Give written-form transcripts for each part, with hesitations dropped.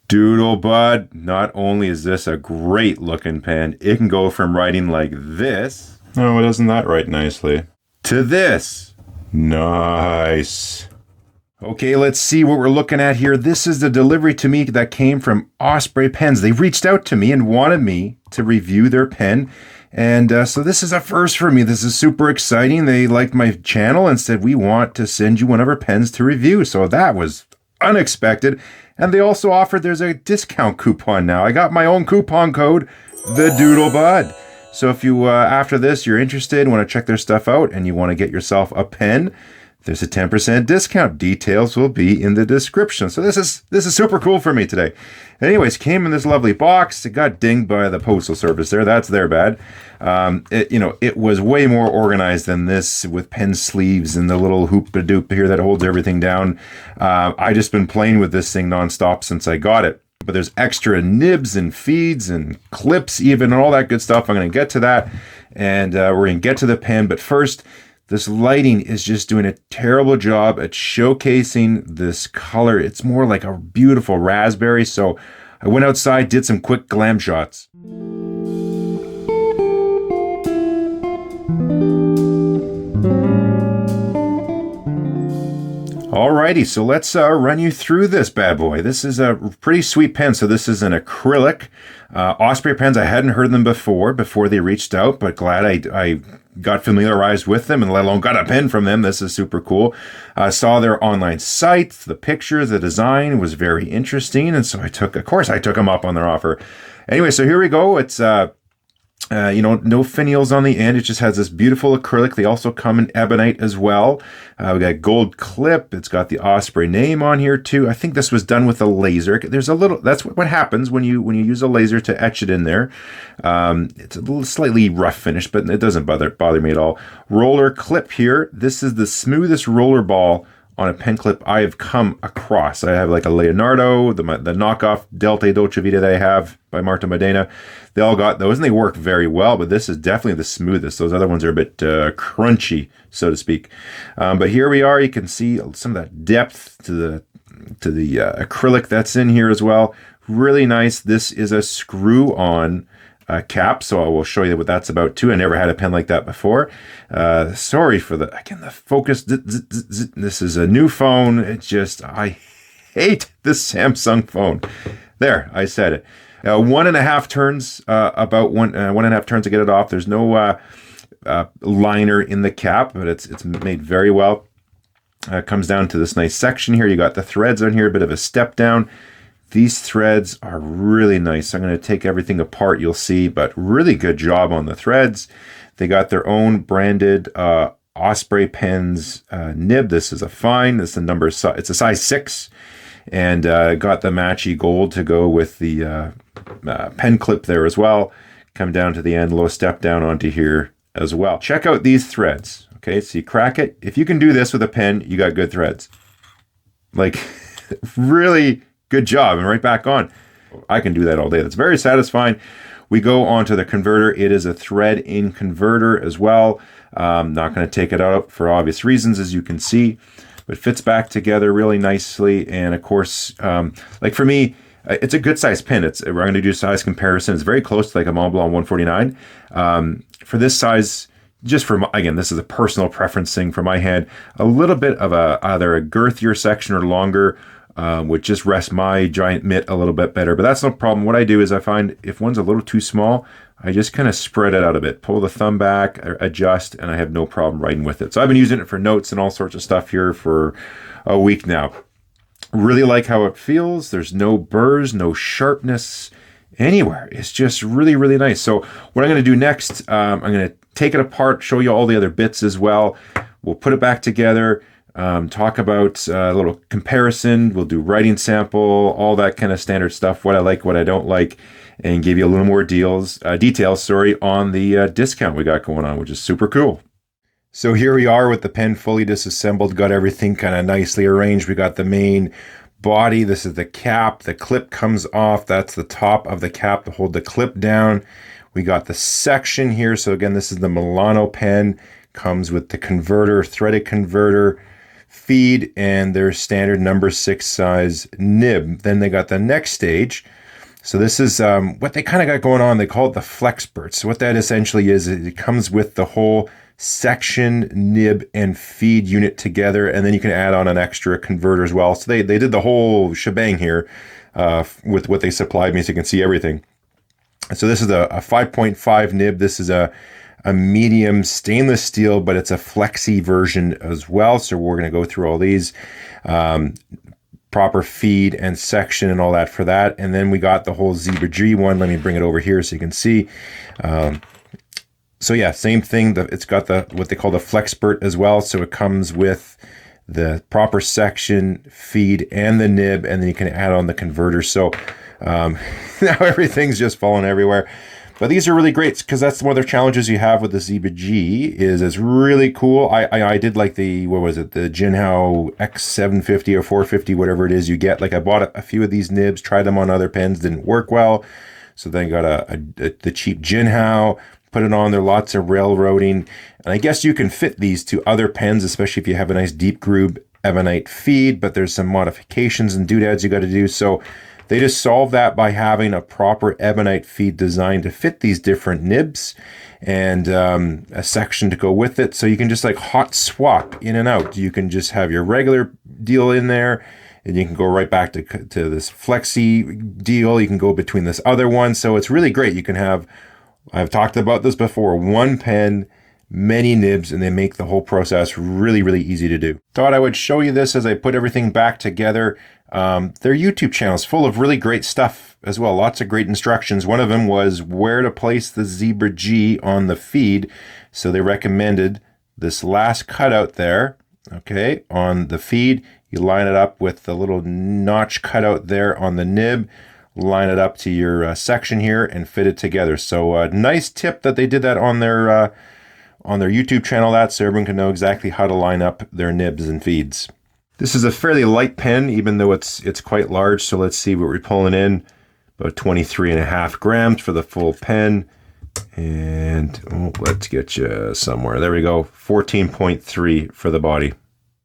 Doodlebud, not only is this a great looking pen, it can go from writing like this. Oh, doesn't that write nicely? To this. Nice. Okay, let's see what we're looking at here. This is the delivery to me that came from Osprey Pens. They reached out to me and wanted me to review their pen. And so this is a first for me. This is super exciting. They liked my channel and said, we want to send you one of our pens to review. So that was unexpected. And they also offered there's a discount coupon now. I got my own coupon code, thedoodlebud. So if you, after this, you're interested, want to check their stuff out, and you want to get yourself a pen, there's a 10% discount. Details will be in the description. So this is super cool for me today. Anyways, came in this lovely box. It got dinged by the postal service there. That's their bad. It was way more organized than this, with pen sleeves and the little hoop-a-doop here that holds everything down. I just been playing with this thing nonstop since I got it. But there's extra nibs and feeds and clips even, and all that good stuff. I'm going to get to that, and we're going to get to the pen. But first, this lighting is just doing a terrible job at showcasing this color. It's more like a beautiful raspberry. So I went outside, did some quick glam shots. Alrighty, so let's run you through this bad boy. This is a pretty sweet pen. So this is an acrylic. Osprey Pens, I hadn't heard them before they reached out, but glad I got familiarized with them, and let alone got a pen from them. This is super cool. I saw their online site, the pictures, the design was very interesting, and so I took them up on their offer. Anyway, so here we go. It's no finials on the end. It just has this beautiful acrylic. They also come in ebonite as well. We got gold clip. It's got the Osprey name on here too. I think this was done with a laser. That's what happens when you use a laser to etch it in there. It's a little slightly rough finish, but it doesn't bother me at all. Roller clip here. This is the smoothest roller ball on a pen clip I have come across. I have like a Leonardo, the knockoff Delta Dolce Vita that I have by Marta Modena. They all got those, and they work very well, but this is definitely the smoothest. Those other ones are a bit crunchy, so to speak. But here we are. You can see some of that depth to the acrylic that's in here as well. Really nice. This is a screw-on cap, so I will show you what that's about too. I never had a pen like that before. Sorry for the focus. This is a new phone. I hate this Samsung phone. There, I said it. 1.5 turns, about one and a half turns to get it off. There's no liner in the cap, but it's made very well. Comes down to this nice section here. You got the threads on here, a bit of a step down. These threads are really nice. I'm going to take everything apart, you'll see, but really good job on the threads. They got their own branded Osprey Pens nib. This is a fine. This is a number. It's a size 6, and got the matchy gold to go with the pen clip there as well. Come down to the end, little step down onto here as well. Check out these threads. Okay, so you crack it. If you can do this with a pen, you got good threads. Like, really good job, and right back on. I can do that all day. That's very satisfying. We go on to the converter. It is a thread-in converter as well. Not going to take it out for obvious reasons, as you can see, but fits back together really nicely. And of course, like for me, it's a good size pen. We're going to do size comparison. It's very close to like a Mont Blanc 149. For this size, again, this is a personal preference thing for my hand. A little bit of either a girthier section or longer, would just rest my giant mitt a little bit better, but that's no problem. What I do is I find if one's a little too small, I just kind of spread it out a bit, pull the thumb back, adjust, and I have no problem writing with it. So I've been using it for notes and all sorts of stuff here for a week now. Really like how it feels. There's no burrs, no sharpness anywhere. It's just really, really nice. So what I'm going to do next, I'm going to take it apart, show you all the other bits as well. We'll put it back together. Talk about a little comparison. We'll do writing sample, all that kind of standard stuff, what I like, what I don't like, and give you a little more details on the discount we got going on, which is super cool. So here we are with the pen fully disassembled, got everything kind of nicely arranged. We got the main body. This is the cap. The clip comes off. That's the top of the cap to hold the clip down. We got the section here. So again, this is the Milano pen. Comes with the converter, threaded converter. feed and their standard number 6 size nib. Then they got the next stage. So this is what they kind of got going on. They call it the FlexPert. So what that essentially is, it comes with the whole section, nib, and feed unit together, and then you can add on an extra converter as well. So they did the whole shebang here with what they supplied me, so you can see everything. So this is a 5.5 nib. This is a medium stainless steel, but it's a flexi version as well. So we're going to go through all these. Proper feed and section and all that for that. And then we got the whole Zebra G one. Let me bring it over here so you can see. So yeah, same thing. It's got what they call the FlexPert as well. So it comes with the proper section, feed, and the nib, and then you can add on the converter. So now everything's just falling everywhere. But these are really great because that's one of the challenges you have with the Zebra G is it's really cool. I did like the, what was it, the Jinhao X750 or 450, whatever it is you get. Like I bought a few of these nibs, tried them on other pens, didn't work well. So then got the cheap Jinhao, put it on there, lots of railroading. And I guess you can fit these to other pens, especially if you have a nice deep groove ebonite feed, but there's some modifications and doodads you got to do. So they just solve that by having a proper ebonite feed designed to fit these different nibs and a section to go with it. So you can just like hot swap in and out. You can just have your regular deal in there and you can go right back to this flexi deal. You can go between this other one. So it's really great. You can have, I've talked about this before, one pen, many nibs, and they make the whole process really, really easy to do. Thought I would show you this as I put everything back together. Their YouTube channel is full of really great stuff as well. Lots of great instructions. One of them was where to place the Zebra G on the feed. So they recommended this last cutout there, okay, on the feed. You line it up with the little notch cutout there on the nib, line it up to your section here and fit it together. So nice tip that they did that on their YouTube channel, so everyone can know exactly how to line up their nibs and feeds. This is a fairly light pen, even though it's quite large. So let's see what we're pulling in. About 23.5 grams for the full pen. And let's get you somewhere. There we go. 14.3 for the body.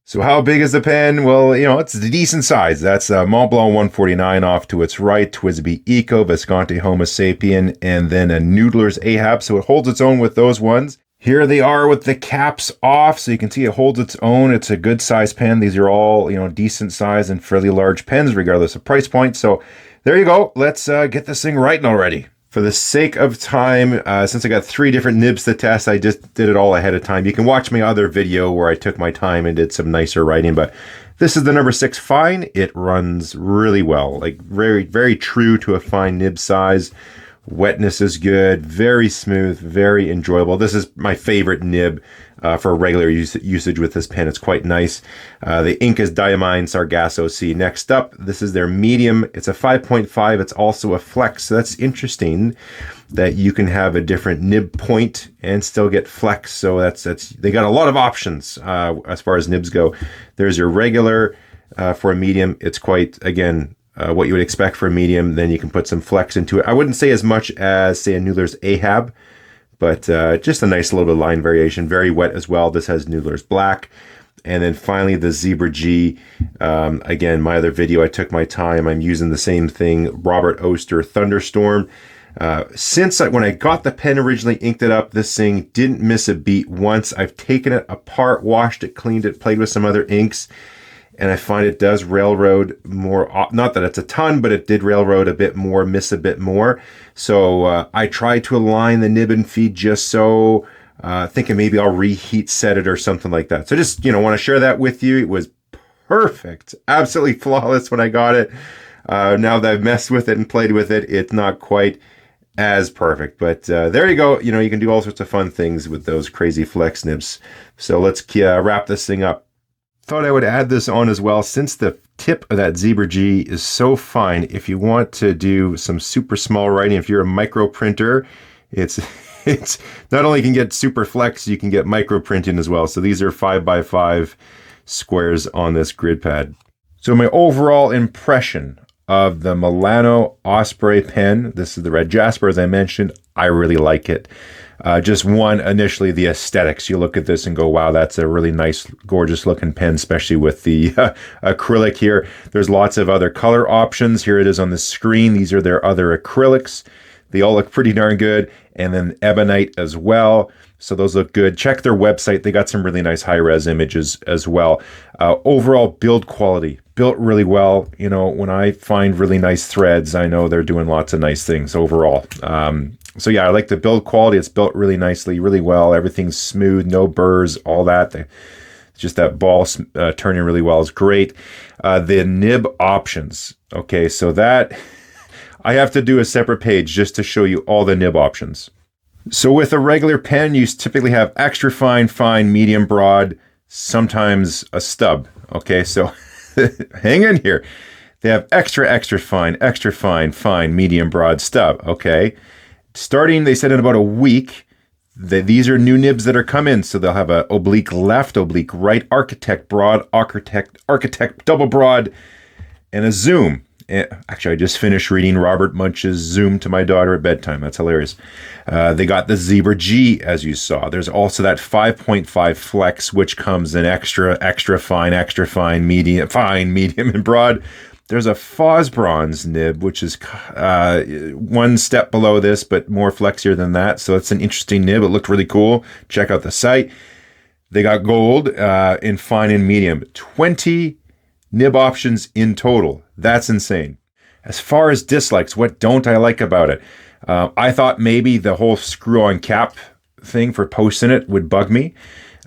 So how big is the pen? Well, you know, it's a decent size. That's Mont Blanc 149 off to its right, TWSBI Eco, Visconti Homo Sapien, and then a Noodler's Ahab. So it holds its own with those ones. Here they are with the caps off, so you can see it holds its own. It's a good size pen. These are all, you know, decent size and fairly large pens, regardless of price point. So there you go. Let's get this thing writing already. For the sake of time, since I got 3 different nibs to test, I just did it all ahead of time. You can watch my other video where I took my time and did some nicer writing, but this is the number 6 fine. It runs really well, like very, very true to a fine nib size. Wetness is good, very smooth, very enjoyable. This is my favorite nib for regular usage with this pen. It's quite nice. The ink is Diamine Sargasso C. Next up, this is their medium. It's a 5.5. It's also a flex. So that's interesting that you can have a different nib point and still get flex. So that's they got a lot of options as far as nibs go. There's your regular for a medium. It's quite, again, what you would expect for a medium. Then you can put some flex into it. I wouldn't say as much as, say, a Noodler's Ahab, but just a nice little bit of line variation. Very wet as well. This has Noodler's Black. And then finally, the Zebra G. Again, my other video, I took my time. I'm using the same thing, Robert Oster Thunderstorm. When I got the pen originally, inked it up, this thing didn't miss a beat once. I've taken it apart, washed it, cleaned it, played with some other inks, and I find it does railroad more. Not that it's a ton, but it did railroad a bit more, miss a bit more. So I tried to align the nib and feed just so, thinking maybe I'll reheat set it or something like that. So just, want to share that with you. It was perfect, absolutely flawless when I got it. Now that I've messed with it and played with it, it's not quite as perfect, but there you go. You can do all sorts of fun things with those crazy flex nibs. So let's wrap this thing up. Thought I would add this on as well, since the tip of that Zebra G is so fine. If you want to do some super small writing, if you're a micro printer, it's not only can get super flex, you can get micro printing as well. So these are 5x5 squares on this grid pad. So my overall impression of the Milano Osprey pen. This is the Red Jasper, as I mentioned. I really like it. Just one, initially, the aesthetics. You look at this and go, wow, that's a really nice, gorgeous looking pen, especially with the acrylic here. There's lots of other color options. Here it is on the screen. These are their other acrylics. They all look pretty darn good. And then ebonite as well. So those look good. Check their website. They got some really nice high-res images as well. Overall build quality, built really well. You know, when I find really nice threads, I know they're doing lots of nice things overall. So yeah, I like the build quality. It's built really nicely, really well. Everything's smooth, no burrs, all that. Just that ball turning really well is great. The nib options. Okay, so that I have to do a separate page just to show you all the nib options. So with a regular pen, you typically have extra fine, fine, medium, broad, sometimes a stub. Okay, so hang in here. They have extra, extra fine, fine, medium, broad, stub. Okay. Starting, they said, in about a week, these are new nibs that are coming. So they'll have a oblique left, oblique right, architect broad, architect double broad, and a zoom. Actually, I just finished reading Robert Munch's Zoom to my daughter at bedtime. That's hilarious. They got the Zebra G, as you saw. There's also that 5.5 flex, which comes in extra fine, medium, and broad. There's a Fosbronze nib, which is one step below this, but more flexier than that. So it's an interesting nib. It looked really cool. Check out the site. They got gold in fine and medium. 20 nib options in total. That's insane. As far as dislikes, what don't I like about it? I thought maybe the whole screw-on cap thing for posting it would bug me.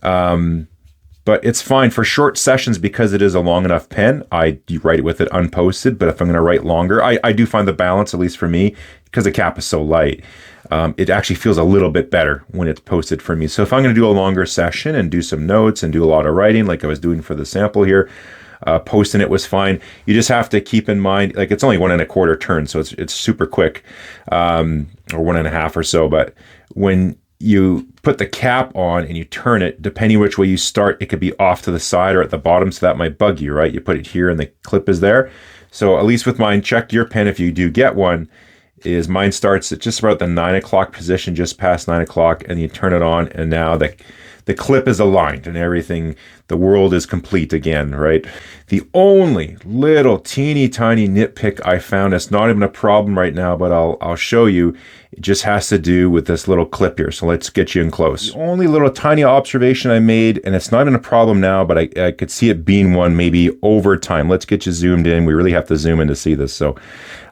But it's fine for short sessions because it is a long enough pen. I write it with it unposted, but if I'm going to write longer, I do find the balance, at least for me, because the cap is so light, it actually feels a little bit better when it's posted for me. So if I'm going to do a longer session and do some notes and do a lot of writing like I was doing for the sample here, posting it was fine. You just have to keep in mind, like, it's only 1 1/4 turn, so it's super quick, or 1 1/2 or so. But when you put the cap on and you turn it, depending which way you start, it could be off to the side or at the bottom, so that might bug you, right? You put it here and the clip is there. So at least with mine, check your pen if you do get one, is mine starts at just about the 9 o'clock position, just past 9 o'clock, and you turn it on, and now the clip is aligned and everything, the world is complete again, right? The only little teeny tiny nitpick I found, it's not even a problem right now, but I'll show you, it just has to do with this little clip here. So let's get you in close. The only little tiny observation I made, and it's not even a problem now, but I could see it being one maybe over time. Let's get you zoomed in. We really have to zoom in to see this. So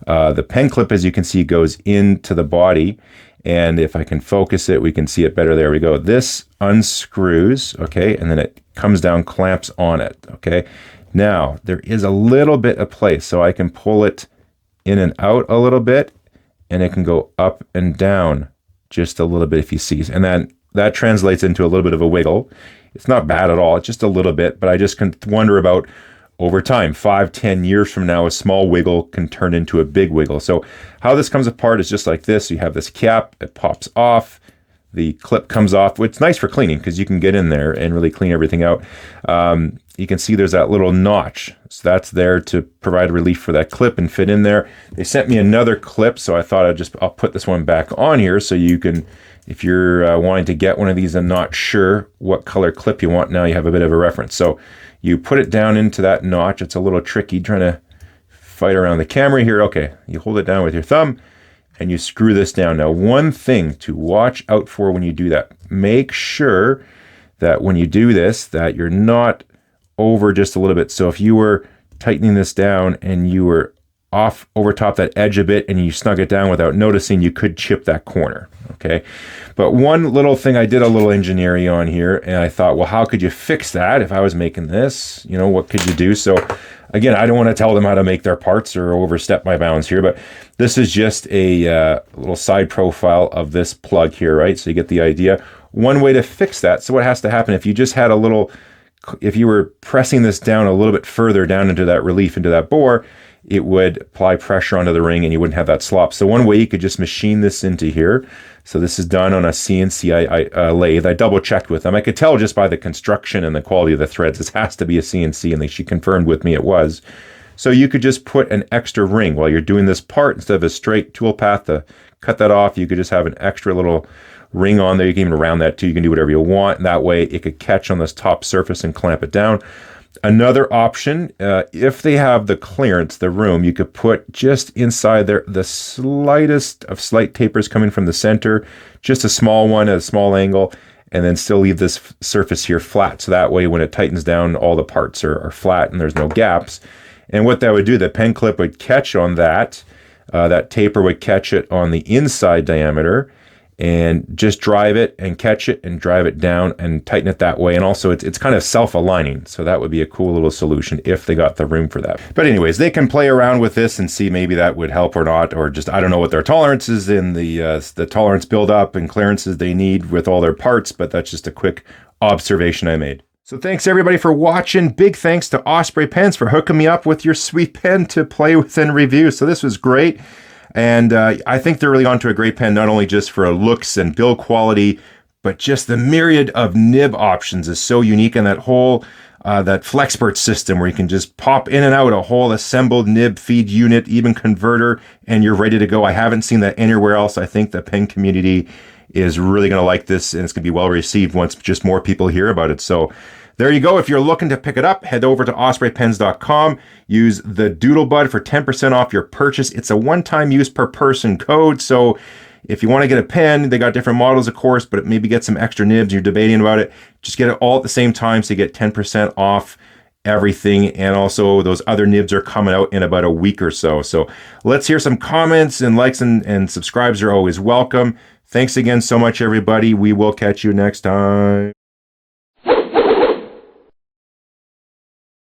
the pen clip, as you can see, goes into the body. And if I can focus it, we can see it better. There we go. This unscrews, okay, and then it comes down, clamps on it, okay. Now, there is a little bit of place, so I can pull it in and out a little bit, and it can go up and down just a little bit if you see. And then that translates into a little bit of a wiggle. It's not bad at all. It's just a little bit, but I just can wonder about over time, 5-10 years from now, a small wiggle can turn into a big wiggle. So how this comes apart is just like this. You have this cap, it pops off, the clip comes off. It's nice for cleaning because you can get in there and really clean everything out. You can see there's that little notch. So that's there to provide relief for that clip and fit in there. They sent me another clip, so I thought I'll put this one back on here so you can, if you're wanting to get one of these and not sure what color clip you want, now you have a bit of a reference. So you put it down into that notch. It's a little tricky trying to fight around the camera here. Okay, you hold it down with your thumb and you screw this down. Now, one thing to watch out for when you do that, make sure that when you do this, that you're not over just a little bit. So if you were tightening this down and you were off over top that edge a bit and you snug it down without noticing, you could chip that corner, okay? But one little thing, I did a little engineering on here, and I thought, well, how could you fix that if I was making this? You know, what could you do? So again, I don't want to tell them how to make their parts or overstep my bounds here, but this is just a little side profile of this plug here, right? So you get the idea. One way to fix that, so what has to happen if you just had a little, if you were pressing this down a little bit further down into that relief, into that bore, it would apply pressure onto the ring and you wouldn't have that slop. So one way you could just machine this into here. So this is done on a CNC lathe. I double checked with them. I could tell just by the construction and the quality of the threads, this has to be a CNC, and she confirmed with me it was. So you could just put an extra ring while you're doing this part. Instead of a straight tool path to cut that off, you could just have an extra little ring on there. You can even round that too. You can do whatever you want. And that way it could catch on this top surface and clamp it down. Another option, if they have the clearance, the room, you could put just inside there the slightest of slight tapers coming from the center, just a small one at a small angle, and then still leave this surface here flat. So that way when it tightens down, all the parts are flat and there's no gaps. And what that would do, the pen clip would catch on that. That taper would catch it on the inside diameter and just drive it and catch it and drive it down and tighten it that way. And also it's kind of self-aligning. So that would be a cool little solution if they got the room for that. But anyways, they can play around with this and see maybe that would help or not, or just, I don't know what their tolerances in the tolerance build-up and clearances they need with all their parts, but that's just a quick observation I made. So thanks everybody for watching. Big thanks to Osprey Pens for hooking me up with your sweet pen to play with and review. So this was great. And I think they're really onto a great pen, not only just for looks and build quality, but just the myriad of nib options is so unique. And that whole, that FlexPort system where you can just pop in and out a whole assembled nib feed unit, even converter, and you're ready to go. I haven't seen that anywhere else. I think the pen community is really going to like this, and it's going to be well received once just more people hear about it. So there you go. If you're looking to pick it up, head over to ospreypens.com. Use the Doodlebud for 10% off your purchase. It's a one-time use per person code. So if you want to get a pen, they got different models, of course, but maybe get some extra nibs, you're debating about it, just get it all at the same time so you get 10% off everything. And also those other nibs are coming out in about a week or so. So let's hear some comments, and likes and subscribes are always welcome. Thanks again so much, everybody. We will catch you next time.